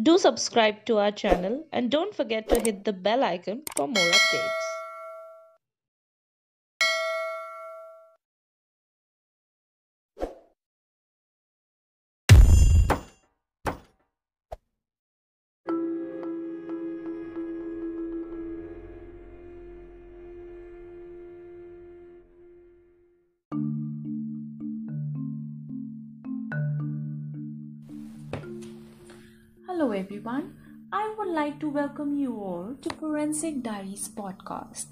Do subscribe to our channel and don't forget to hit the bell icon for more updates. Hello everyone. I would like to welcome you all to Forensic Diaries podcast,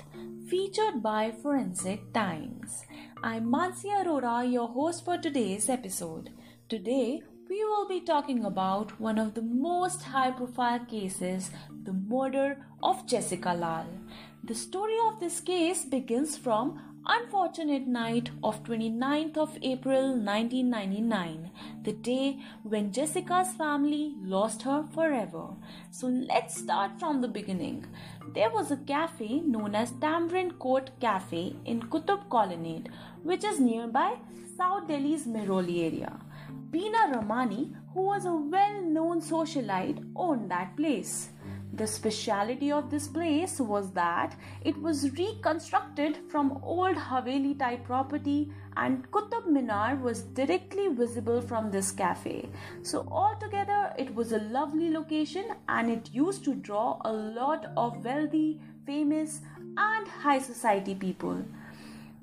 featured by Forensic Times. I'm Mansi Arora, your host for today's episode. Today, we will be talking about one of the most high profile cases, the murder of Jessica Lal. The story of this case begins from unfortunate night of 29th of April 1999, the day when Jessica's family lost her forever. So let's start from the beginning. There was a cafe known as Tamarind Court Cafe in Qutub Colonnade, which is nearby South Delhi's Mehrauli area. Beena Ramani, who was a well-known socialite, owned that place. The speciality of this place was that it was reconstructed from old Haveli type property and Qutub Minar was directly visible from this cafe. So altogether it was a lovely location and it used to draw a lot of wealthy, famous and high society people.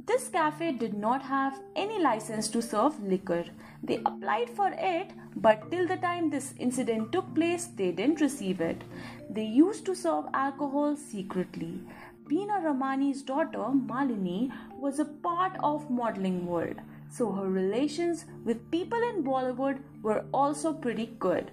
This cafe did not have any license to serve liquor. They applied for it, but till the time this incident took place, they didn't receive it. They used to serve alcohol secretly. Beena Ramani's daughter, Malini, was a part of modeling world, so her relations with people in Bollywood were also pretty good.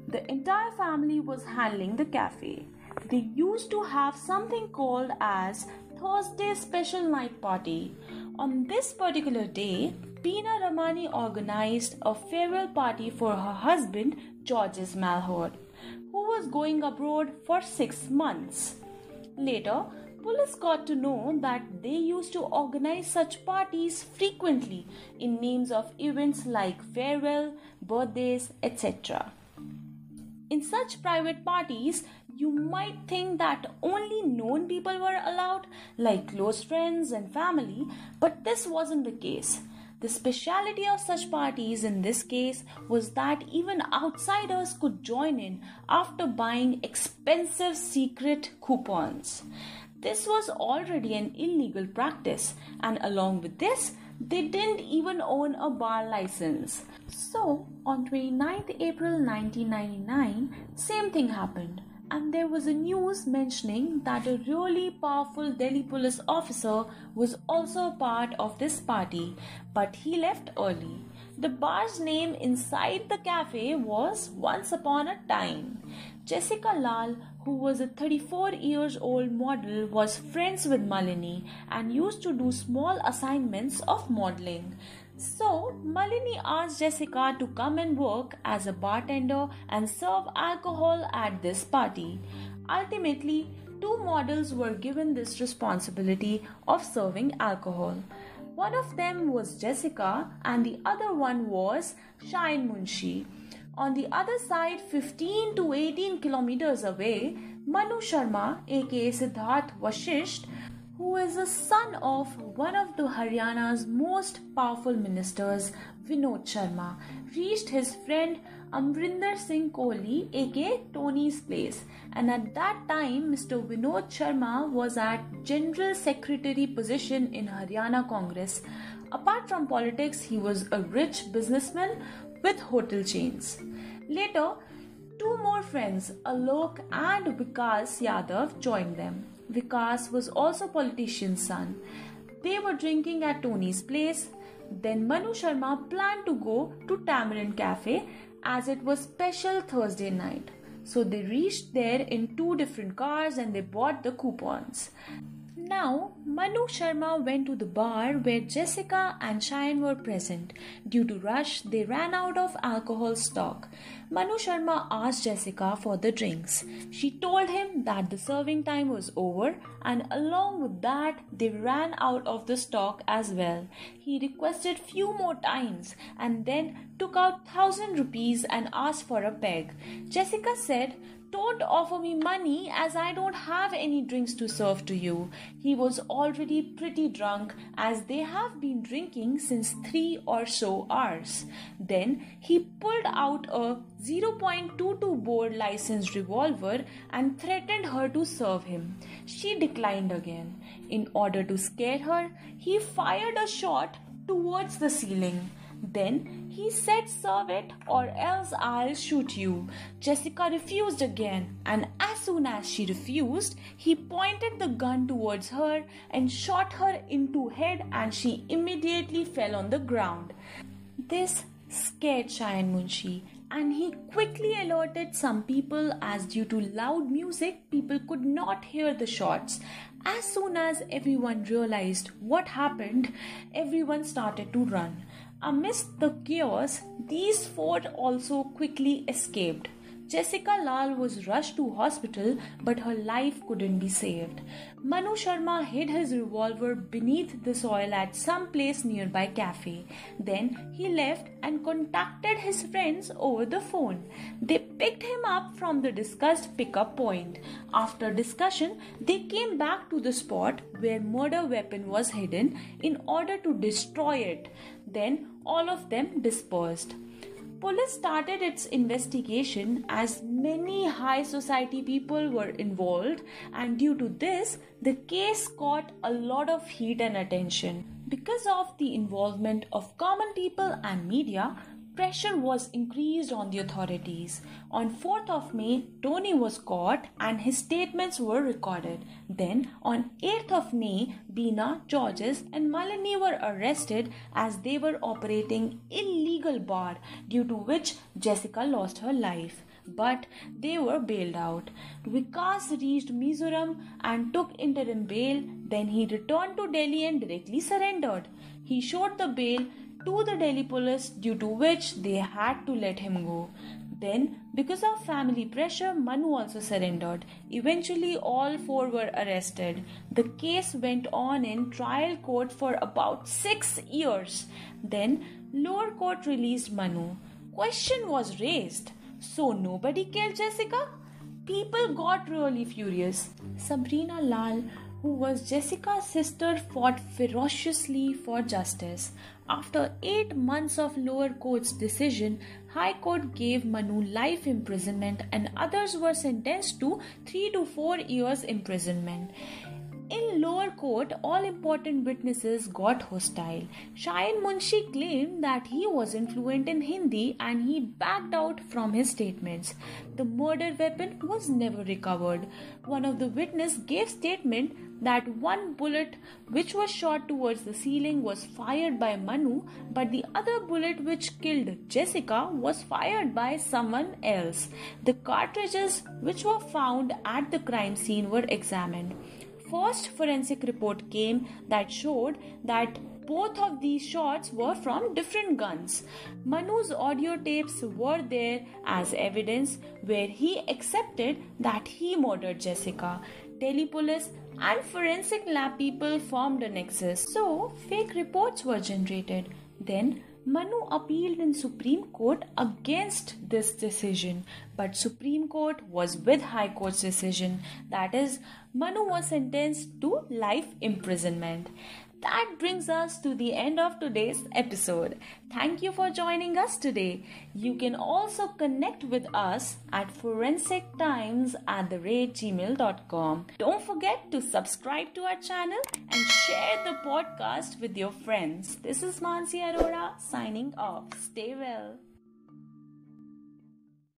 The entire family was handling the cafe. They used to have something called as Thursday special night party. On this particular day, Beena Ramani organized a farewell party for her husband Georges Malheur, who was going abroad for 6 months. Later, police got to know that they used to organize such parties frequently in names of events like farewell, birthdays, etc. In such private parties, you might think that only known people were allowed, like close friends and family, but this wasn't the case. The speciality of such parties in this case was that even outsiders could join in after buying expensive secret coupons. This was already an illegal practice, and along with this, they didn't even own a bar license. So, on 29th April 1999, same thing happened, and there was a news mentioning that a really powerful Delhi police officer was also a part of this party, but he left early. The bar's name inside the cafe was Once Upon a Time. Jessica Lal, who was a 34 years old model, was friends with Malini and used to do small assignments of modeling. So, Malini asked Jessica to come and work as a bartender and serve alcohol at this party. Ultimately, two models were given this responsibility of serving alcohol. One of them was Jessica and the other one was Shine Munshi. On the other side, 15 to 18 kilometers away, Manu Sharma, aka Siddharth Vashisht, who is the son of one of the Haryana's most powerful ministers, Vinod Sharma, reached his friend Amrinder Singh Kohli, aka Tony's place. And at that time, Mr. Vinod Sharma was at General Secretary position in Haryana Congress. Apart from politics, he was a rich businessman with hotel chains. Later, two more friends, Alok and Vikas Yadav, joined them. Vikas was also politician's son. They were drinking at Tony's place. Then Manu Sharma planned to go to Tamarind Cafe as it was special Thursday night. So they reached there in two different cars and they bought the coupons. Now, Manu Sharma went to the bar where Jessica and Cheyenne were present. Due to rush, they ran out of alcohol stock. Manu Sharma asked Jessica for the drinks. She told him that the serving time was over, and along with that, they ran out of the stock as well. He requested few more times and then took out 1,000 rupees and asked for a peg. Jessica said, "Don't offer me money as I don't have any drinks to serve to you." He was already pretty drunk as they have been drinking since 3 or so hours. Then he pulled out a 0.22 bore licensed revolver and threatened her to serve him. She declined again. In order to scare her, he fired a shot towards the ceiling. Then he said, "Serve it or else I'll shoot you." Jessica refused again, and as soon as she refused, he pointed the gun towards her and shot her into head, and she immediately fell on the ground. This scared Cheyenne Munshi, and he quickly alerted some people as due to loud music, people could not hear the shots. As soon as everyone realized what happened, everyone started to run. Amidst the chaos, these four also quickly escaped. Jessica Lal was rushed to hospital, but her life couldn't be saved. Manu Sharma hid his revolver beneath the soil at some place nearby cafe. Then he left and contacted his friends over the phone. They picked him up from the discussed pickup point. After discussion, they came back to the spot where murder weapon was hidden in order to destroy it. Then all of them dispersed. Police started its investigation as many high society people were involved, and due to this, the case got a lot of heat and attention. Because of the involvement of common people and media, pressure was increased on the authorities. On 4th of May, Tony was caught and his statements were recorded. Then, on 8th of May, Beena, Georges and Malini were arrested as they were operating illegal bar, due to which Jessica lost her life. But they were bailed out. Vikas reached Mizoram and took interim bail. Then he returned to Delhi and directly surrendered. He showed the bail to the Delhi police, due to which they had to let him go. Then, because of family pressure, Manu also surrendered. Eventually, all four were arrested. The case went on in trial court for about 6 years. Then, lower court released Manu. Question was raised. So nobody killed Jessica? People got really furious. Sabrina Lal, who was Jessica's sister, fought ferociously for justice. After 8 months of lower court's decision, High Court gave Manu life imprisonment and others were sentenced to 3 to 4 years imprisonment. In lower court, all important witnesses got hostile. Cheyenne Munshi claimed that he wasn't fluent in Hindi and he backed out from his statements. The murder weapon was never recovered. One of the witnesses gave statement that one bullet which was shot towards the ceiling was fired by Manu, but the other bullet which killed Jessica was fired by someone else. The cartridges which were found at the crime scene were examined. First forensic report came that showed that both of these shots were from different guns. Manu's audio tapes were there as evidence where he accepted that he murdered Jessica. Delhi police and forensic lab people formed a nexus, so fake reports were generated. Then Manu appealed in Supreme Court against this decision, but Supreme Court was with High Court's decision. That is, Manu was sentenced to life imprisonment. That brings us to the end of today's episode. Thank you for joining us today. You can also connect with us at forensictimes@gmail.com. Don't forget to subscribe to our channel and share the podcast with your friends. This is Mansi Arora signing off. Stay well.